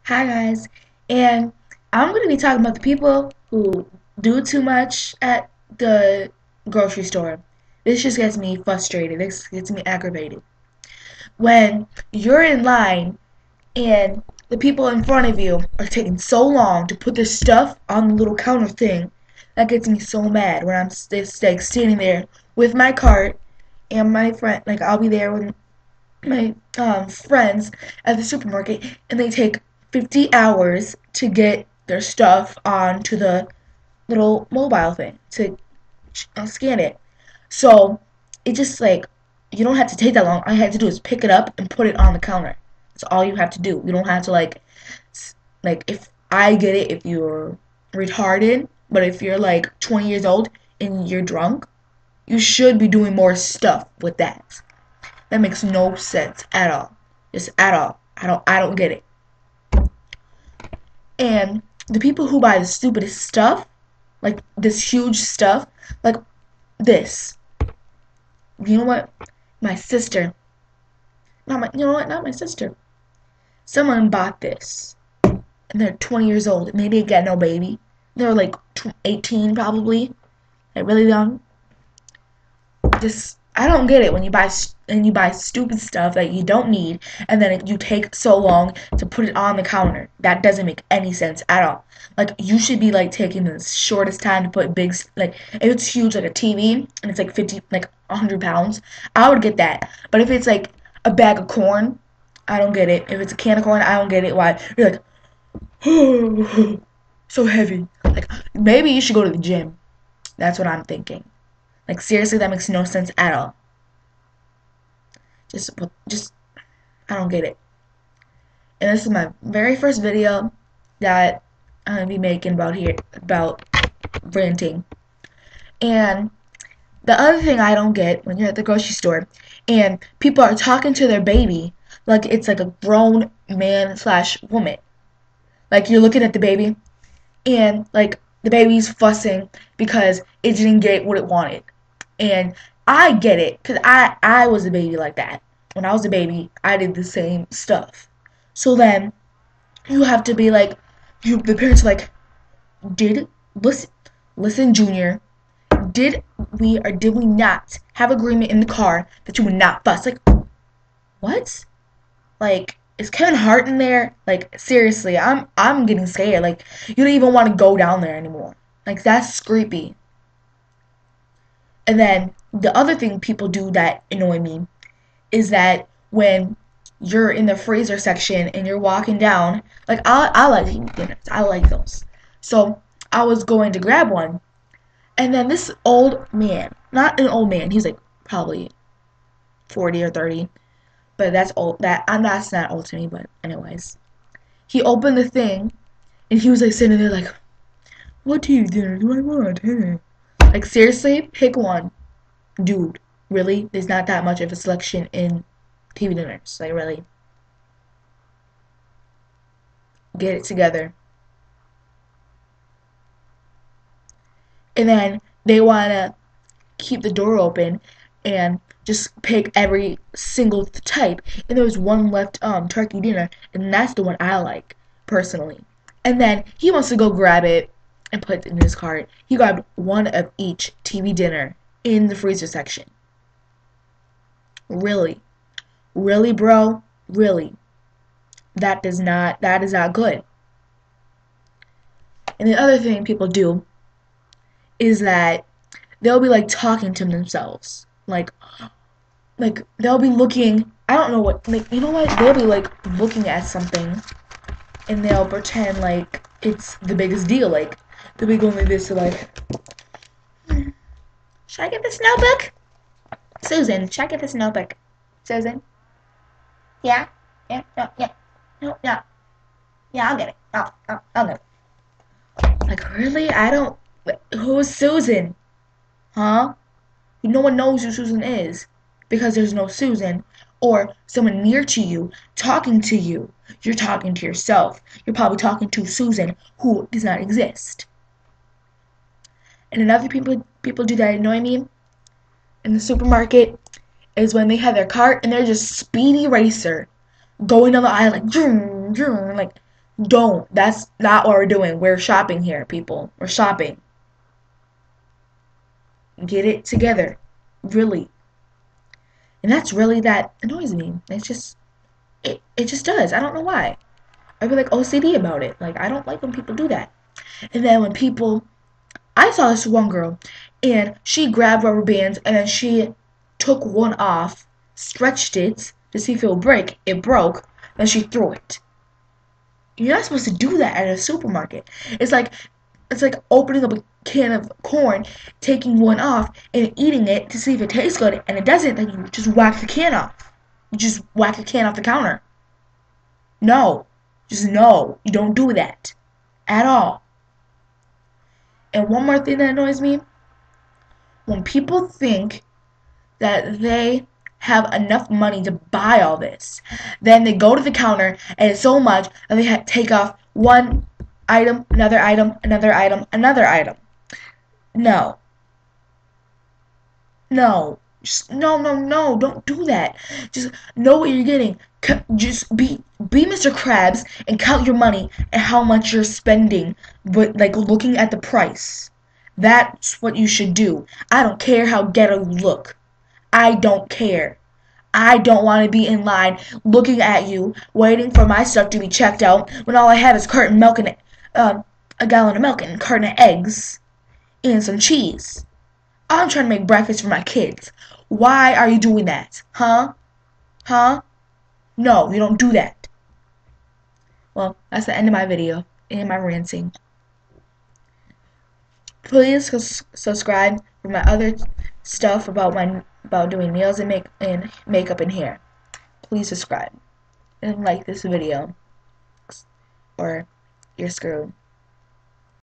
Hi guys, and I'm going to be talking about the people who do too much at the grocery store. This just gets me frustrated. This gets me aggravated. When you're in line and the people in front of you are taking so long to put their stuff on the little counter thing, that gets me so mad when I'm just like standing there with my cart and my friend. Like I'll be there with my friends at the supermarket, and they take 50 hours to get their stuff onto the little mobile thing to scan it. So it just like you don't have to take that long. All you have to do is pick it up and put it on the counter. That's all you have to do. You don't have to like if I get it if you're retarded, but if you're like 20 years old and you're drunk, you should be doing more stuff with that. That makes no sense at all. Just at all. I don't get it. And the people who buy the stupidest stuff, like this huge stuff, like this. You know what? My sister. Not my sister. Someone bought this. And they're 20 years old. Maybe they got no baby. They're like 18 probably. Like really young. Just I don't get it when you buy stupid stuff that you don't need and then you take so long to put it on the counter. That doesn't make any sense at all. Like you should be like taking the shortest time to put like if it's huge like a TV and it's like 50 like 100 pounds, I would get that. But if it's like a bag of corn, I don't get it. If it's a can of corn, I don't get it. Why you're like so heavy. Like maybe you should go to the gym. That's what I'm thinking. Like seriously, that makes no sense at all. Just I don't get it. And this is my very first video that I'm gonna be making about ranting. And the other thing I don't get when you're at the grocery store and people are talking to their baby like it's like a grown man slash woman. Like you're looking at the baby and like the baby's fussing because it didn't get what it wanted. And I get it because I was a baby like that. When I was a baby, I did the same stuff. So then you have to be like, the parents are like, did listen, listen, Junior, did we or did we not have agreement in the car that you would not fuss? Like, what? Like, is Kevin Hart in there? Like, seriously, I'm getting scared. Like, you don't even want to go down there anymore. Like, that's creepy. And then the other thing people do that annoy me is that when you're in the freezer section and you're walking down, like I like eating dinners. I like those. So I was going to grab one, and then this old man, not an old man, he's like probably 40 or 30, but that's old. That's not old to me, but anyways, he opened the thing and he was like sitting there like, "What TV dinner do I want?" Like seriously, pick one. Dude, really? There's not that much of a selection in TV dinners. Like, really? Get it together. And then they want to keep the door open and just pick every single type. And there was one left turkey dinner, and that's the one I like, personally. And then he wants to go grab it and put it in his cart. He grabbed one of each TV dinner in the freezer section. Really? Really, bro? Really? That is not good. And the other thing people do is that they'll be like talking to themselves. Like they'll be looking, I don't know what, like you know what? They'll be like looking at something and they'll pretend like it's the biggest deal. Like they'll be going like this to like, should I get this notebook? Susan, should I get this notebook? Susan? Yeah? Yeah, no, yeah. No, yeah. Yeah, I'll get it. I'll get it. Like really? I don't who's Susan? Huh? No one knows who Susan is because there's no Susan or someone near to you talking to you. You're talking to yourself. You're probably talking to Susan who does not exist. And another people do that annoy me in the supermarket is when they have their cart and they're just speedy racer going down the aisle like vroom, vroom, like Don't. That's not what we're doing. We're shopping here, people. We're shopping. Get it together. Really. And that's really that annoys me. It just does. I don't know why. I feel like OCD about it. Like I don't like when people do that. And then when people I saw this one girl and she grabbed rubber bands and then she took one off, stretched it to see if it would break. It broke, then she threw it. You're not supposed to do that at a supermarket. It's like it's like opening up a can of corn, taking one off, and eating it to see if it tastes good, and it doesn't, then you just whack the can off. You just whack the can off the counter. No. Just no. You don't do that. At all. And one more thing that annoys me, when people think that they have enough money to buy all this. Then they go to the counter and it's so much that they take off one item, another item, another item, another item. No. No. Just, no, no, no. Don't do that. Just know what you're getting. Just be Mr. Krabs and count your money and how much you're spending, but like looking at the price. That's what you should do. I don't care how ghetto you look. I don't care. I don't want to be in line looking at you, waiting for my stuff to be checked out when all I have is carton milk and a gallon of milk and a carton of eggs and some cheese. I'm trying to make breakfast for my kids. Why are you doing that? Huh? Huh? No, you don't do that. Well, that's the end of my video and my ranting. Please subscribe for my other stuff about doing nails and makeup and hair. Please subscribe and like this video or you're screwed.